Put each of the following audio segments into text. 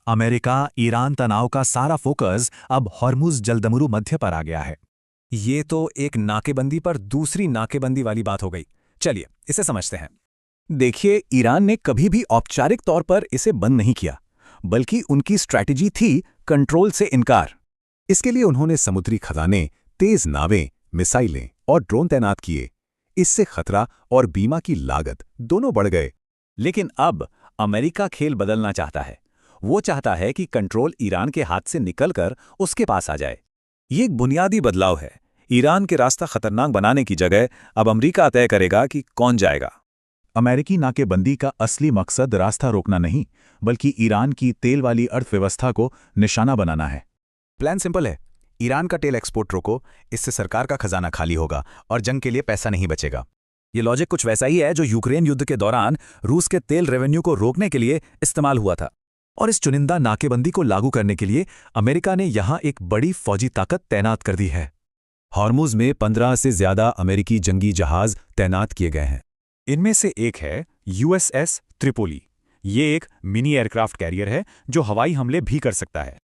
America Iran तनाव का सारा फोकस अब हॉर्मुज जलदमरू मध्य पर आ गया है। ये तो एक नाकेबंदी पर दूसरी नाकेबंदी वाली बात हो गई। चलिए इसे समझते हैं। देखिए, ईरान ने कभी भी औपचारिक तौर पर इसे बंद नहीं किया, बल्कि उनकी स्ट्रैटेजी थी कंट्रोल से इनकार। इसके लिए उन्होंने समुद्री खदानें, तेज नावें, मिसाइलें और ड्रोन तैनात किए। इससे खतरा और बीमा की लागत दोनों बढ़ गए। लेकिन अब अमेरिका खेल बदलना चाहता है। वो चाहता है कि कंट्रोल ईरान के हाथ से निकलकर उसके पास आ जाए। ये एक बुनियादी बदलाव है। ईरान के रास्ता खतरनाक बनाने की जगह अब अमेरिका तय करेगा कि कौन जाएगा। अमेरिकी नाकेबंदी का असली मकसद रास्ता रोकना नहीं, बल्कि ईरान की तेल वाली अर्थव्यवस्था को निशाना बनाना है। प्लान सिंपल है, ईरान का तेल एक्सपोर्ट रोको, इससे सरकार का खजाना खाली होगा और जंग के लिए पैसा नहीं बचेगा। ये लॉजिक कुछ वैसा ही है जो यूक्रेन युद्ध के दौरान रूस के तेल रेवेन्यू को रोकने के लिए इस्तेमाल हुआ था। और इस चुनिंदा नाकेबंदी को लागू करने के लिए अमेरिका ने यहां एक बड़ी फौजी ताकत तैनात कर दी है। हॉर्मुज में 15 से ज्यादा अमेरिकी जंगी जहाज तैनात किए गए हैं। इनमें से एक है यूएसएस त्रिपोली। ये एक मिनी एयरक्राफ्ट कैरियर है जो हवाई हमले भी कर सकता है।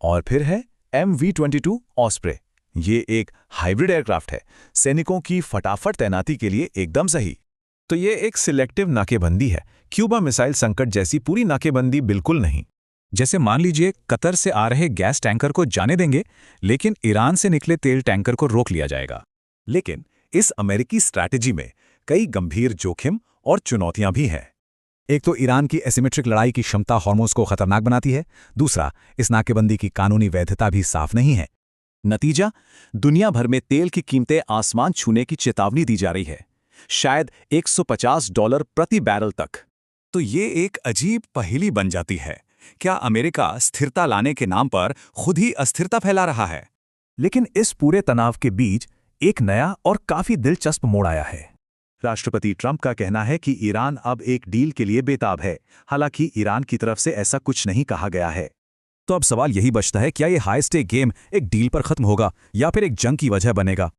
और फिर है MV-22 ऑस्प्रे। ये एक हाइब्रिड एयरक्राफ्ट है, सैनिकों की फटाफट तैनाती के लिए एकदम सही। तो ये एक सिलेक्टिव नाकेबंदी है, क्यूबा मिसाइल संकट जैसी पूरी नाकेबंदी बिल्कुल नहीं। जैसे मान लीजिए कतर से आ रहे गैस टैंकर को जाने देंगे, लेकिन ईरान से निकले तेल टैंकर को रोक लिया जाएगा। लेकिन इस अमेरिकी स्ट्रैटेजी में कई गंभीर जोखिम और चुनौतियां भी हैं। एक तो ईरान की एसिमेट्रिक लड़ाई की क्षमता हॉर्मुज को खतरनाक बनाती है। दूसरा, इस नाकेबंदी की कानूनी वैधता भी साफ नहीं है। नतीजा, दुनिया भर में तेल की कीमतें आसमान छूने की चेतावनी दी जा रही है, शायद $150 प्रति बैरल तक। तो ये एक अजीब पहेली बन जाती है। क्या अमेरिका स्थिरता लाने के नाम पर खुद ही अस्थिरता फैला रहा है? लेकिन इस पूरे तनाव के बीच एक नया और काफी दिलचस्प मोड़ आया है। राष्ट्रपति ट्रंप का कहना है कि ईरान अब एक डील के लिए बेताब है। हालांकि ईरान की तरफ से ऐसा कुछ नहीं कहा गया है। तो अब सवाल यही बचता है, क्या ये हाई स्टेक गेम एक डील पर खत्म होगा या फिर एक जंग की वजह बनेगा?